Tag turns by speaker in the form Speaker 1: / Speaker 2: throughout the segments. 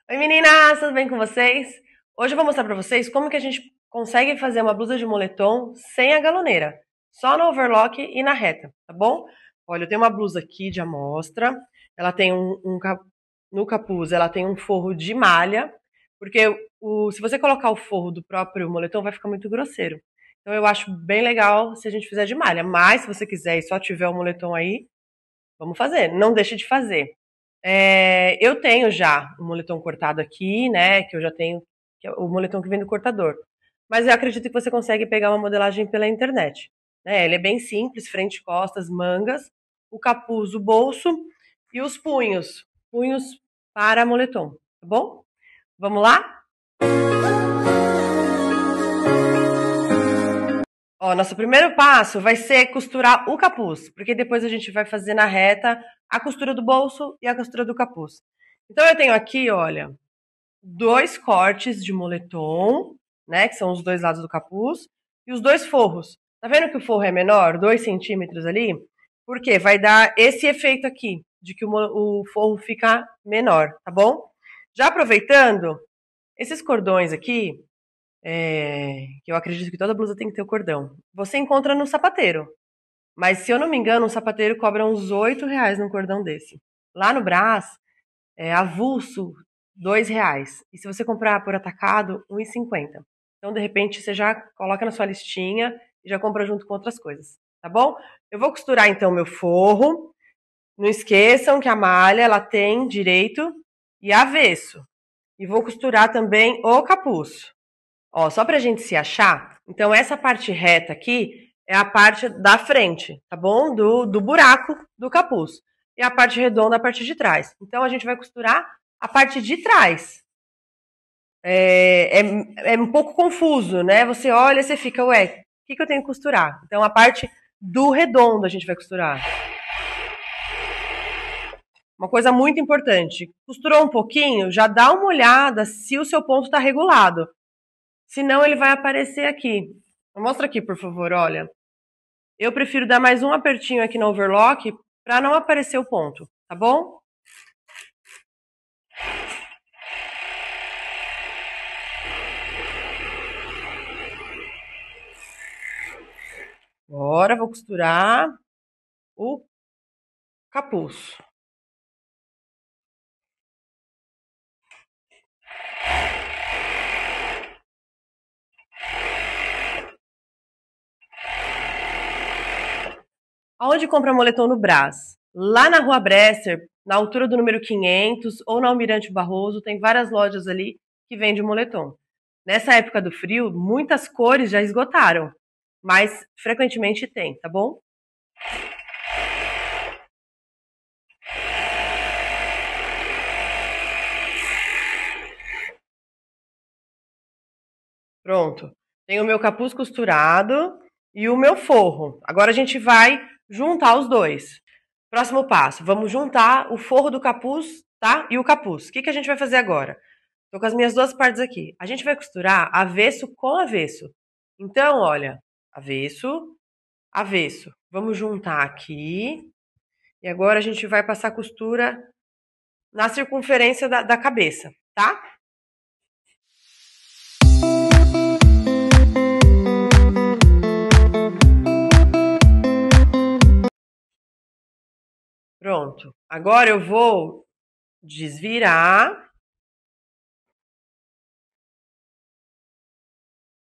Speaker 1: Oi meninas, tudo bem com vocês? Hoje eu vou mostrar pra vocês como que a gente consegue fazer uma blusa de moletom sem a galoneira, só no overlock e na reta, tá bom? Olha, eu tenho uma blusa aqui de amostra, ela tem no capuz ela tem um forro de malha, porque se você colocar o forro do próprio moletom vai ficar muito grosseiro. Então eu acho bem legal se a gente fizer de malha, mas se você quiser e só tiver o moletom aí, vamos fazer, não deixe de fazer. Eu tenho já o moletom cortado aqui, né? Que eu já tenho, que é o moletom que vem do cortador. Mas eu acredito que você consegue pegar uma modelagem pela internet. Né? Ele é bem simples, frente, costas, mangas, o capuz, o bolso e os punhos. Punhos para moletom, tá bom? Vamos lá? Ó, nosso primeiro passo vai ser costurar o capuz, porque depois a gente vai fazer na reta a costura do bolso e a costura do capuz. Então eu tenho aqui, olha, dois cortes de moletom, né? Que são os dois lados do capuz, e os dois forros. Tá vendo que o forro é menor, 2 centímetros ali? Porque vai dar esse efeito aqui, de que o forro fica menor, tá bom? Já aproveitando, esses cordões aqui, que eu acredito que toda blusa tem que ter o cordão, você encontra no sapateiro. Mas se eu não me engano, um sapateiro cobra uns R$ 8 num cordão desse. Lá no Brás, avulso, R$ 2. E se você comprar por atacado, R$ 1,50. Então, de repente, você já coloca na sua listinha e já compra junto com outras coisas, tá bom? Eu vou costurar então meu forro. Não esqueçam que a malha ela tem direito e avesso. E vou costurar também o capuz. Ó, só pra gente se achar, então essa parte reta aqui é a parte da frente, tá bom? Do buraco do capuz. E a parte redonda a parte de trás. Então a gente vai costurar a parte de trás. É um pouco confuso, né? Você olha e você fica, ué, o que eu tenho que costurar? Então a parte do redondo a gente vai costurar. Uma coisa muito importante, costurou um pouquinho, já dá uma olhada se o seu ponto está regulado. Senão ele vai aparecer aqui. Mostra aqui, por favor, olha. Eu prefiro dar mais um apertinho aqui no overlock para não aparecer o ponto, tá bom? Agora vou costurar o capuz. Aonde compra moletom no Brás? Lá na Rua Bresser, na altura do número 500 ou na Almirante Barroso, tem várias lojas ali que vendem moletom. Nessa época do frio, muitas cores já esgotaram, mas frequentemente tem, tá bom? Pronto. Tenho o meu capuz costurado e o meu forro. Agora a gente vai juntar os dois. Próximo passo, vamos juntar o forro do capuz, tá? E o capuz. O que a gente vai fazer agora? Tô com as minhas duas partes aqui. A gente vai costurar avesso com avesso. Então, olha, avesso, avesso. Vamos juntar aqui. E agora a gente vai passar costura na circunferência da cabeça, tá? Pronto. Agora eu vou desvirar.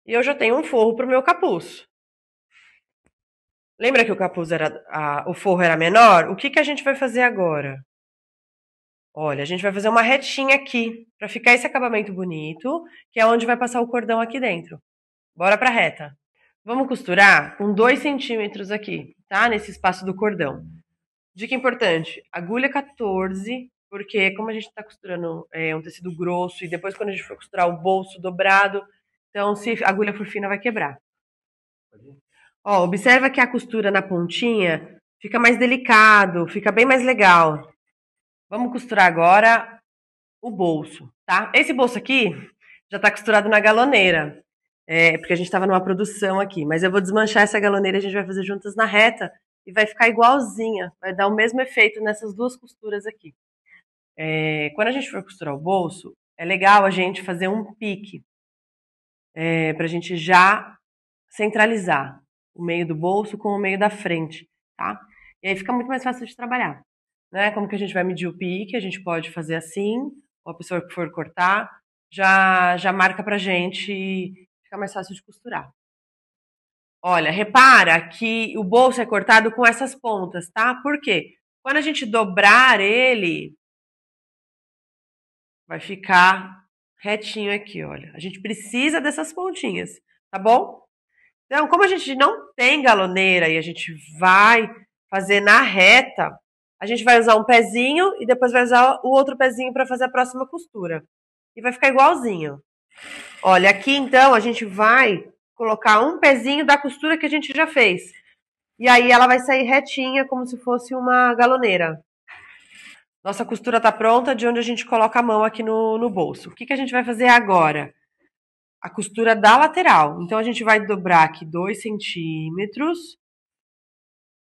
Speaker 1: E eu já tenho um forro para o meu capuz. Lembra que o capuz o forro era menor? O que a gente vai fazer agora? Olha, a gente vai fazer uma retinha aqui, para ficar esse acabamento bonito, que é onde vai passar o cordão aqui dentro. Bora pra reta. Vamos costurar com 2 centímetros aqui, tá? Nesse espaço do cordão. Dica importante, agulha 14, porque como a gente tá costurando um tecido grosso e depois quando a gente for costurar o bolso dobrado, então se a agulha for fina vai quebrar. Ó, observa que a costura na pontinha fica mais delicado, fica bem mais legal. Vamos costurar agora o bolso, tá? Esse bolso aqui já tá costurado na galoneira, porque a gente tava numa produção aqui, mas eu vou desmanchar essa galoneira e a gente vai fazer juntas na reta e vai ficar igualzinha, vai dar o mesmo efeito nessas duas costuras aqui. Quando a gente for costurar o bolso, é legal a gente fazer um pique, para a gente já centralizar o meio do bolso com o meio da frente, tá? E aí fica muito mais fácil de trabalhar, né? Como que a gente vai medir o pique? A gente pode fazer assim, ou a pessoa que for cortar já marca pra gente e fica mais fácil de costurar. Olha, repara que o bolso é cortado com essas pontas, tá? Por quê? Quando a gente dobrar ele, vai ficar retinho aqui, olha. A gente precisa dessas pontinhas, tá bom? Então, como a gente não tem galoneira e a gente vai fazer na reta, a gente vai usar um pezinho e depois vai usar o outro pezinho para fazer a próxima costura. E vai ficar igualzinho. Olha, aqui então a gente vai colocar um pezinho da costura que a gente já fez. E aí ela vai sair retinha, como se fosse uma galoneira. Nossa costura tá pronta, de onde a gente coloca a mão aqui no bolso. O que a gente vai fazer agora? A costura da lateral. Então a gente vai dobrar aqui 2 centímetros.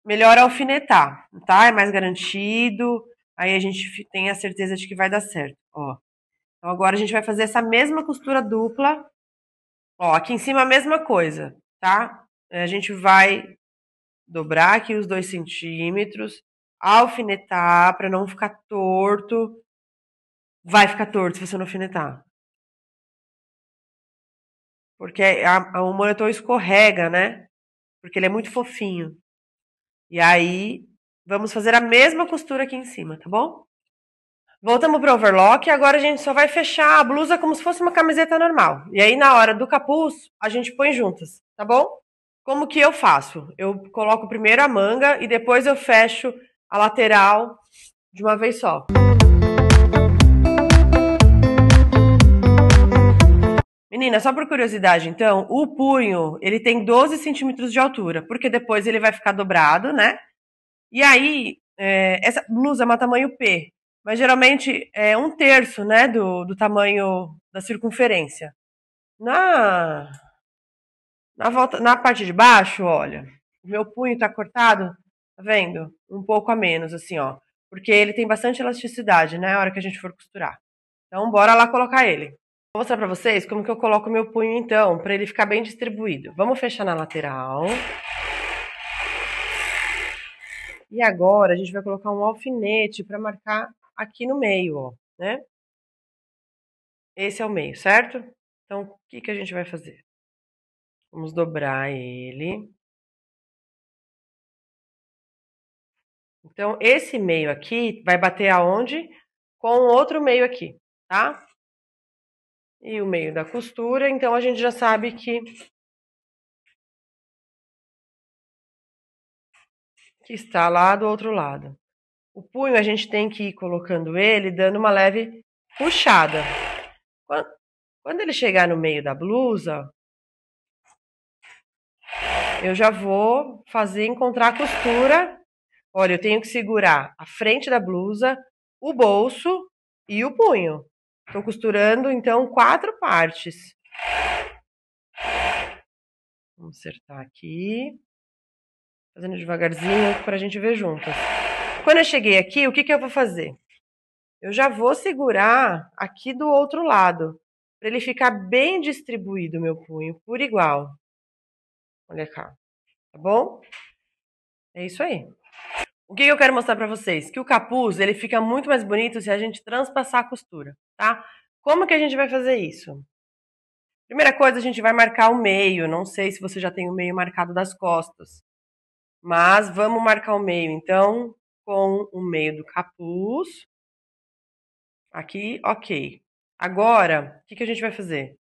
Speaker 1: Melhor alfinetar, tá? É mais garantido. Aí a gente tem a certeza de que vai dar certo, ó. Então agora a gente vai fazer essa mesma costura dupla. Ó, aqui em cima a mesma coisa, tá? A gente vai dobrar aqui os 2 centímetros, alfinetar para não ficar torto. Vai ficar torto se você não alfinetar. Porque o moletom escorrega, né? Porque ele é muito fofinho. E aí, vamos fazer a mesma costura aqui em cima, tá bom? Voltamos pro overlock e agora a gente só vai fechar a blusa como se fosse uma camiseta normal. E aí, na hora do capuz, a gente põe juntas, tá bom? Como que eu faço? Eu coloco primeiro a manga e depois eu fecho a lateral de uma vez só. Menina, só por curiosidade, então, o punho, ele tem 12 centímetros de altura, porque depois ele vai ficar dobrado, né? E aí, essa blusa é uma tamanho P, mas geralmente é um terço, né, do tamanho da circunferência. Na, na volta, na parte de baixo, olha, o meu punho tá cortado, tá vendo? Um pouco a menos, assim, ó, porque ele tem bastante elasticidade, né, a hora que a gente for costurar. Então, bora lá colocar ele. Vou mostrar pra vocês como que eu coloco o meu punho, então, pra ele ficar bem distribuído. Vamos fechar na lateral. E agora a gente vai colocar um alfinete para marcar aqui no meio, ó, né? Esse é o meio, certo? Então, o que a gente vai fazer? Vamos dobrar ele. Então, esse meio aqui vai bater aonde? Com o outro meio aqui, tá? E o meio da costura, então a gente já sabe que está lá do outro lado. O punho a gente tem que ir colocando ele, dando uma leve puxada. Quando ele chegar no meio da blusa, eu já vou fazer encontrar a costura. Olha, eu tenho que segurar a frente da blusa, o bolso e o punho. Estou costurando, então, 4 partes. Vamos acertar aqui. Fazendo devagarzinho para a gente ver juntas. Quando eu cheguei aqui, o que eu vou fazer? Eu já vou segurar aqui do outro lado, para ele ficar bem distribuído, meu punho, por igual. Olha cá, tá bom? É isso aí. O que eu quero mostrar para vocês? Que o capuz, ele fica muito mais bonito se a gente transpassar a costura, tá? Como que a gente vai fazer isso? Primeira coisa, a gente vai marcar o meio. Não sei se você já tem o meio marcado das costas, mas vamos marcar o meio, então, com o meio do capuz. Aqui, ok. Agora, o que a gente vai fazer?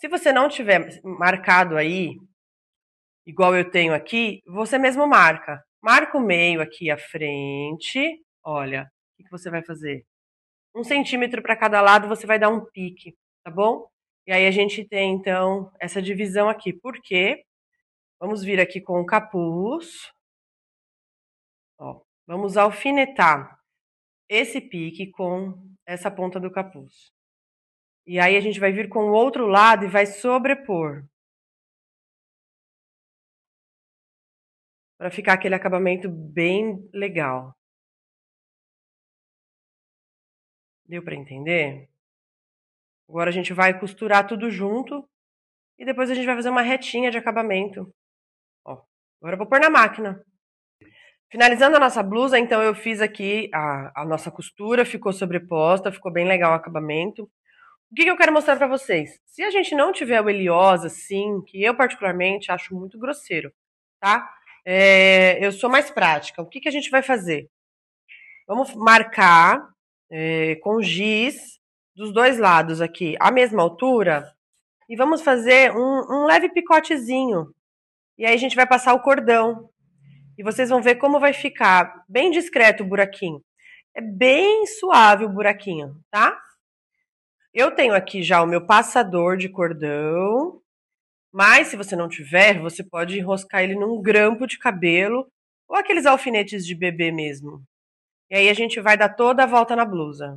Speaker 1: Se você não tiver marcado aí, igual eu tenho aqui, você mesmo marca. Marca o meio aqui à frente. Olha, o que você vai fazer? 1 centímetro para cada lado, você vai dar um pique, tá bom? E aí a gente tem, então, essa divisão aqui. Por quê? Vamos vir aqui com o capuz. Ó, vamos alfinetar esse pique com essa ponta do capuz. E aí a gente vai vir com o outro lado e vai sobrepor. Para ficar aquele acabamento bem legal. Deu para entender? Agora a gente vai costurar tudo junto e depois a gente vai fazer uma retinha de acabamento. Ó, agora eu vou pôr na máquina. Finalizando a nossa blusa, então eu fiz aqui a nossa costura, ficou sobreposta, ficou bem legal o acabamento. O que eu quero mostrar pra vocês? Se a gente não tiver o Eliose assim, que eu particularmente acho muito grosseiro, tá? Eu sou mais prática. O que a gente vai fazer? Vamos marcar com giz dos dois lados aqui a mesma altura e vamos fazer um leve picotezinho. E aí a gente vai passar o cordão. E vocês vão ver como vai ficar bem discreto o buraquinho. É bem suave o buraquinho, tá? Eu tenho aqui já o meu passador de cordão, mas se você não tiver, você pode enroscar ele num grampo de cabelo ou aqueles alfinetes de bebê mesmo. E aí a gente vai dar toda a volta na blusa.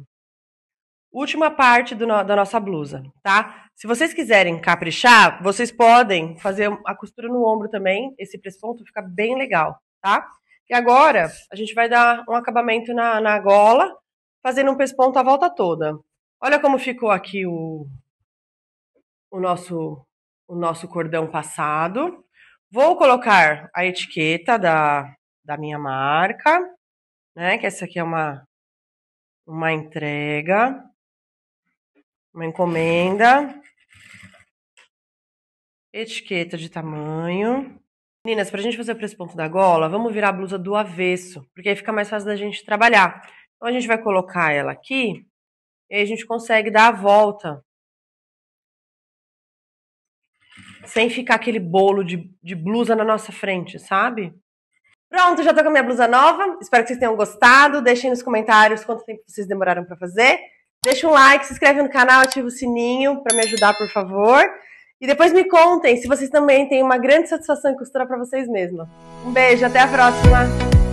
Speaker 1: Última parte da nossa blusa, tá? Se vocês quiserem caprichar, vocês podem fazer a costura no ombro também. Esse pesponto fica bem legal, tá? E agora a gente vai dar um acabamento na gola, fazendo um pesponto a volta toda. Olha como ficou aqui o nosso cordão passado. Vou colocar a etiqueta da minha marca, né? Que essa aqui é uma entrega, uma encomenda. Etiqueta de tamanho. Meninas, pra gente fazer o pesponto da gola, vamos virar a blusa do avesso, porque aí fica mais fácil da gente trabalhar. Então a gente vai colocar ela aqui, e aí a gente consegue dar a volta. Sem ficar aquele bolo de blusa na nossa frente, sabe? Pronto, já tô com a minha blusa nova. Espero que vocês tenham gostado. Deixem nos comentários quanto tempo vocês demoraram pra fazer. Deixa um like, se inscreve no canal, ativa o sininho pra me ajudar, por favor. E depois me contem se vocês também têm uma grande satisfação em costurar pra vocês mesmos. Um beijo, até a próxima!